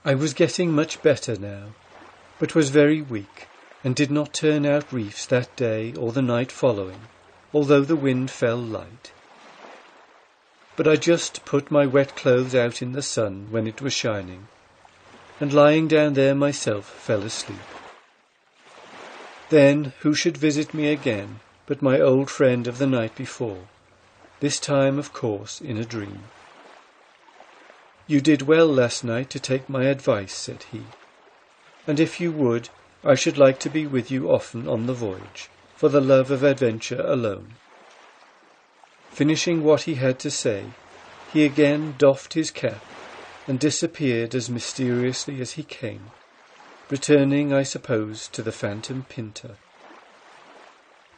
I was getting much better now, but was very weak, and did not turn out reefs that day or the night following, although the wind fell light. But I just put my wet clothes out in the sun when it was shining, and lying down there myself fell asleep. Then who should visit me again but my old friend of the night before, this time, of course, in a dream. "You did well last night to take my advice," said he, "and if you would, I should like to be with you often on the voyage, for the love of adventure alone." Finishing what he had to say, he again doffed his cap and disappeared as mysteriously as he came, returning, I suppose, to the phantom Pinta.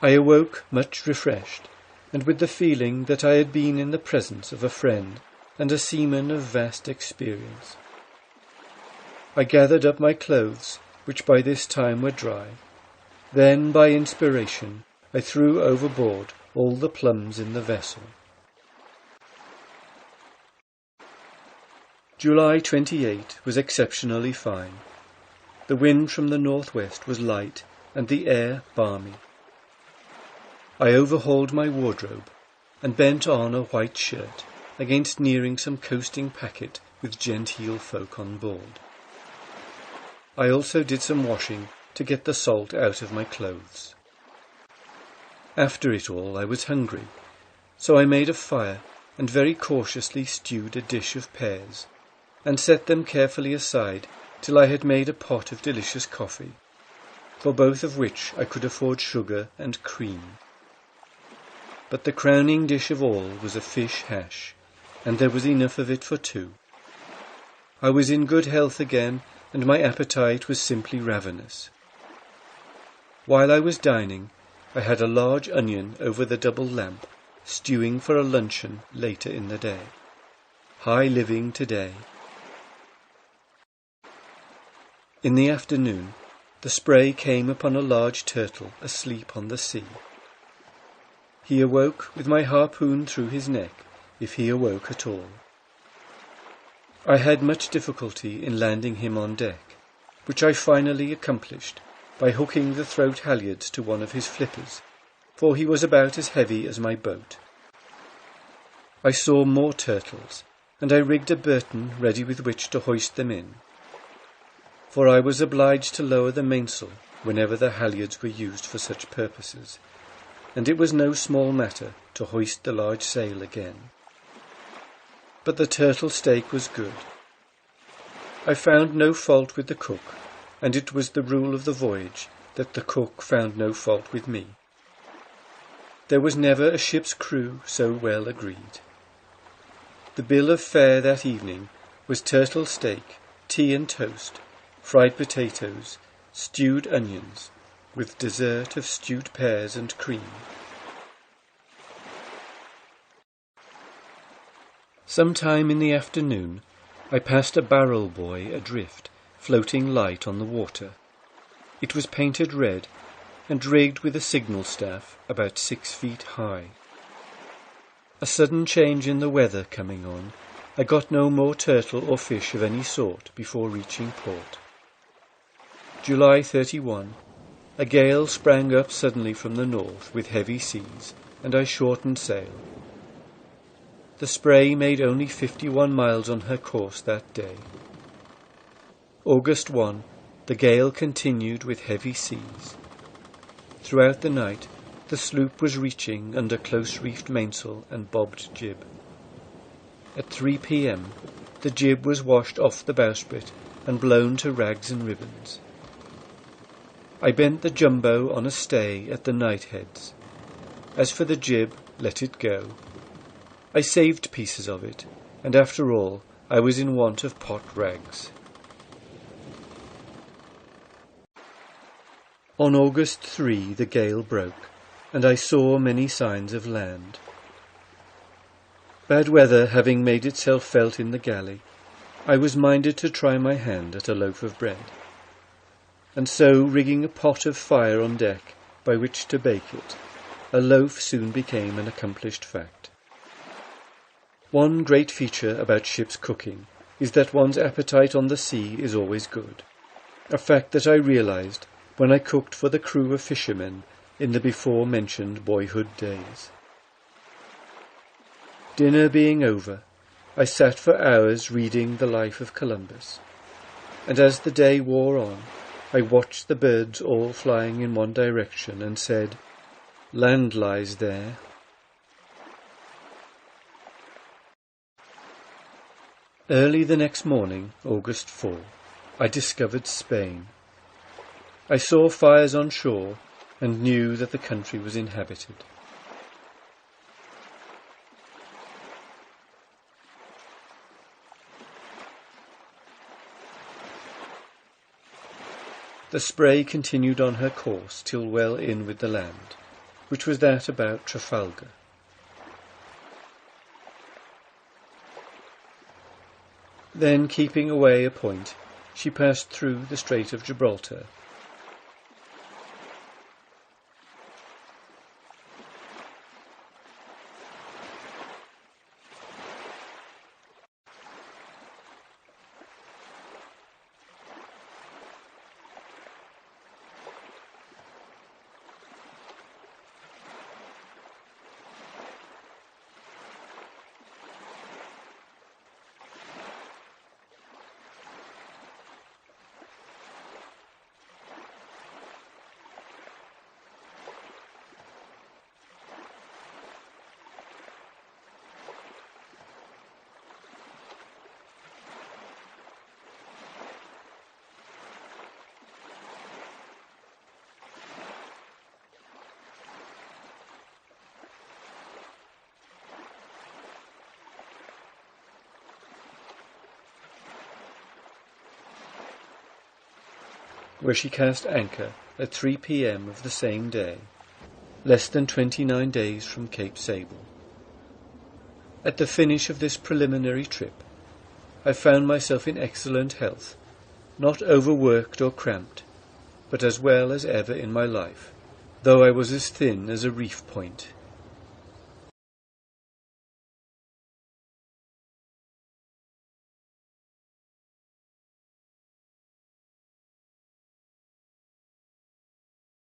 I awoke much refreshed, and with the feeling that I had been in the presence of a friend and a seaman of vast experience. I gathered up my clothes, which by this time were dry. Then, by inspiration, I threw overboard all the plums in the vessel. July 28 was exceptionally fine. The wind from the northwest was light and the air balmy. I overhauled my wardrobe and bent on a white shirt against nearing some coasting packet with genteel folk on board. I also did some washing to get the salt out of my clothes. After it all I was hungry, so I made a fire and very cautiously stewed a dish of pears, and set them carefully aside till I had made a pot of delicious coffee, for both of which I could afford sugar and cream. But the crowning dish of all was a fish hash, and there was enough of it for two. I was in good health again, and my appetite was simply ravenous. While I was dining, I had a large onion over the double lamp, stewing for a luncheon later in the day. High living today. In the afternoon, the spray came upon a large turtle asleep on the sea. He awoke with my harpoon through his neck, if he awoke at all. I had much difficulty in landing him on deck, which I finally accomplished by hooking the throat halyards to one of his flippers, for he was about as heavy as my boat. I saw more turtles, and I rigged a burton ready with which to hoist them in, for I was obliged to lower the mainsail whenever the halyards were used for such purposes, and it was no small matter to hoist the large sail again. But the turtle steak was good. I found no fault with the cook, and it was the rule of the voyage that the cook found no fault with me. There was never a ship's crew so well agreed. The bill of fare that evening was turtle steak, tea and toast, fried potatoes, stewed onions, with dessert of stewed pears and cream. Sometime in the afternoon, I passed a barrel buoy adrift, floating light on the water. It was painted red, and rigged with a signal staff about 6 feet high. A sudden change in the weather coming on, I got no more turtle or fish of any sort before reaching port. July 31. A gale sprang up suddenly from the north with heavy seas, and I shortened sail. The Spray made only 51 miles on her course that day. August 1. The gale continued with heavy seas. Throughout the night, the sloop was reaching under close-reefed mainsail and bobbed jib. At 3 p.m., the jib was washed off the bowsprit and blown to rags and ribbons. I bent the jumbo on a stay at the knightheads. As for the jib, let it go. I saved pieces of it, and after all, I was in want of pot rags. On August 3 the gale broke, and I saw many signs of land. Bad weather having made itself felt in the galley, I was minded to try my hand at a loaf of bread, and so rigging a pot of fire on deck by which to bake it, a loaf soon became an accomplished fact. One great feature about ship's cooking is that one's appetite on the sea is always good, a fact that I realized when I cooked for the crew of fishermen in the before-mentioned boyhood days. Dinner being over, I sat for hours reading the life of Columbus, and as the day wore on, I watched the birds all flying in one direction and said, "Land lies there." Early the next morning, August 4, I discovered Spain. I saw fires on shore and knew that the country was inhabited. The Spray continued on her course till well in with the land, which was that about Trafalgar. Then, keeping away a point, she passed through the Strait of Gibraltar. Where she cast anchor at 3 p.m. of the same day, less than 29 days from Cape Sable. At the finish of this preliminary trip, I found myself in excellent health, not overworked or cramped, but as well as ever in my life, though I was as thin as a reef point.